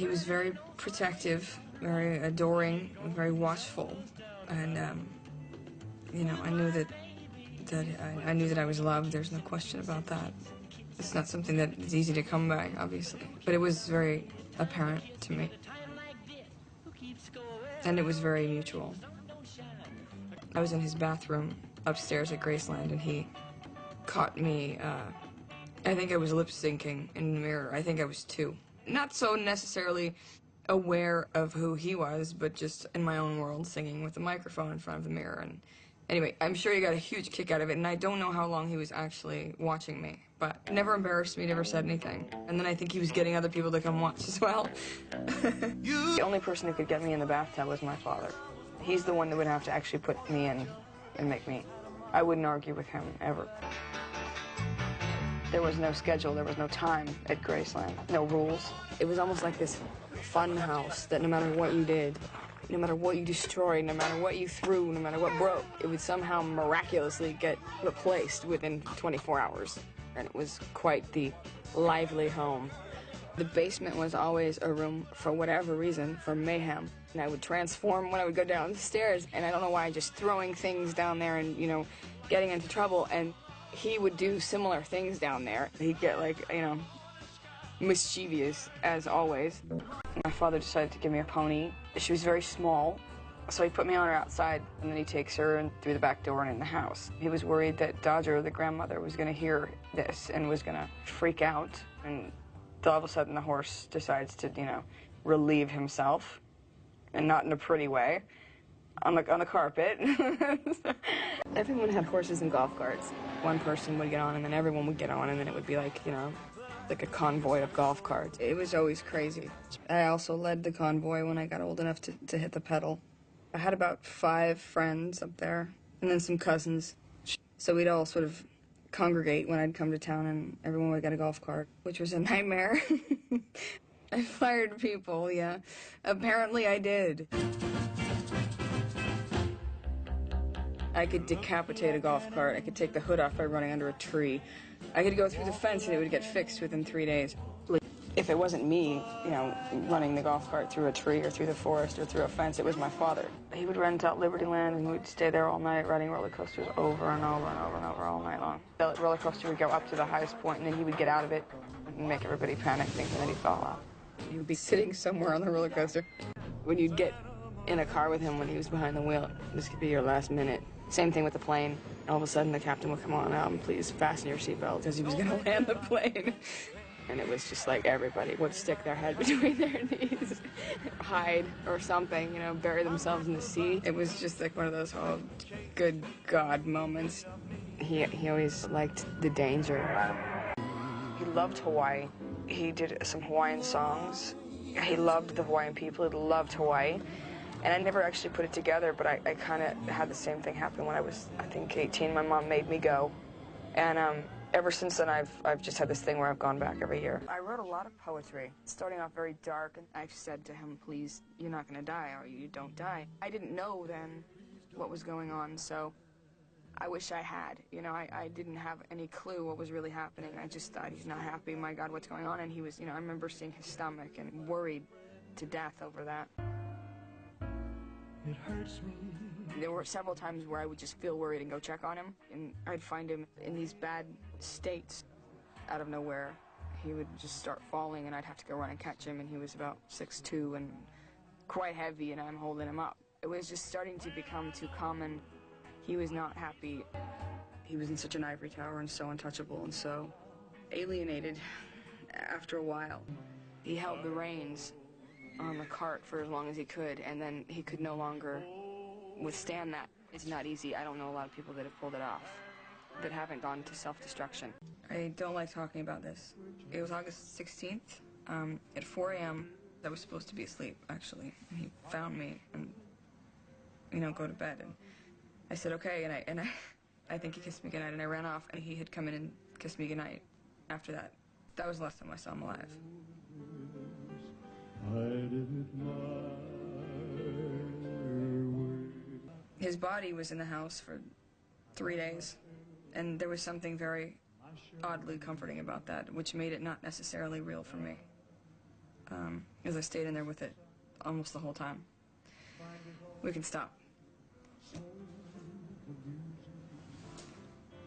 He was very protective, very adoring, very watchful, and you know, I knew that I was loved. There's no question about that. It's not something that is easy to come by, obviously, but it was very apparent to me, and it was very mutual. I was in his bathroom upstairs at Graceland, and he caught me. I think I was lip syncing in the mirror. I think I was 2. Not so necessarily aware of who he was, but just in my own world, singing with a microphone in front of the mirror. And anyway, I'm sure he got a huge kick out of it, and I don't know how long he was actually watching me, but never embarrassed me, never said anything. And then I think he was getting other people to come watch as well. The only person who could get me in the bathtub was my father. He's the one that would have to actually put me in and make me. I wouldn't argue with him, ever. There was no schedule, there was no time at Graceland, no rules. It was almost like this fun house that no matter what you did, no matter what you destroyed, no matter what you threw, no matter what broke, it would somehow miraculously get replaced within 24 hours. And it was quite the lively home. The basement was always a room, for whatever reason, for mayhem. And I would transform when I would go down the stairs, and I don't know why, just throwing things down there and, you know, getting into trouble. And he would do similar things down there. He'd get, like, you know, mischievous, as always. My father decided to give me a pony. She was very small, so he put me on her outside, and then he takes her and through the back door and in the house. He was worried that Dodger, the grandmother, was going to hear this and was going to freak out. And all of a sudden, the horse decides to, you know, relieve himself, and not in a pretty way, on the carpet. Everyone had horses and golf carts. One person would get on, and then everyone would get on, and then it would be like, you know, like a convoy of golf carts. It was always crazy. I also led the convoy when I got old enough to hit the pedal. I had about 5 friends up there, and then some cousins. So we'd all sort of congregate when I'd come to town, and everyone would get a golf cart, which was a nightmare. I fired people, yeah. Apparently I did. I could decapitate a golf cart. I could take the hood off by running under a tree. I could go through the fence and it would get fixed within 3 days. If it wasn't me, you know, running the golf cart through a tree or through the forest or through a fence, it was my father. He would rent out Liberty Land, and we'd stay there all night riding roller coasters over and over and over and over all night long. The roller coaster would go up to the highest point, and then he would get out of it and make everybody panic, thinking that he fell off. He would be sitting somewhere on the roller coaster. When you'd get in a car with him when he was behind the wheel, this could be your last minute. Same thing with the plane. All of a sudden, the captain would come on out and please fasten your seatbelt because he was going to land the plane. And it was just like everybody would stick their head between their knees, hide or something, you know, bury themselves in the sea. It was just like one of those, oh, good God moments. He always liked the danger. He loved Hawaii. He did some Hawaiian songs. He loved the Hawaiian people. He loved Hawaii. And I never actually put it together, but I kind of had the same thing happen when I was, I think, 18. My mom made me go. And ever since then, I've just had this thing where I've gone back every year. I wrote a lot of poetry, starting off very dark. And I said to him, please, you're not going to die, are you? You don't die. I didn't know then what was going on, so I wish I had. You know, I didn't have any clue what was really happening. I just thought, he's not happy. My God, what's going on? And he was, you know, I remember seeing his stomach and worried to death over that. It hurts me. There were several times where I would just feel worried and go check on him, and I'd find him in these bad states out of nowhere. He would just start falling, and I'd have to go run and catch him, and he was about 6'2" and quite heavy, and I'm holding him up. It was just starting to become too common. He was not happy. He was in such an ivory tower and so untouchable and so alienated after a while. He held the reins on the cart for as long as he could, and then he could no longer withstand that. It's not easy. I don't know a lot of people that have pulled it off, that haven't gone to self-destruction. I don't like talking about this. It was August 16th. At 4 a.m., I was supposed to be asleep, actually, and he found me and, you know, go to bed. And I said, okay, and I think he kissed me goodnight, and I ran off, and he had come in and kissed me goodnight after that. That was the last time I saw him alive. His body was in the house for 3 days, and there was something very oddly comforting about that, which made it not necessarily real for me. as I stayed in there with it almost the whole time. We can stop.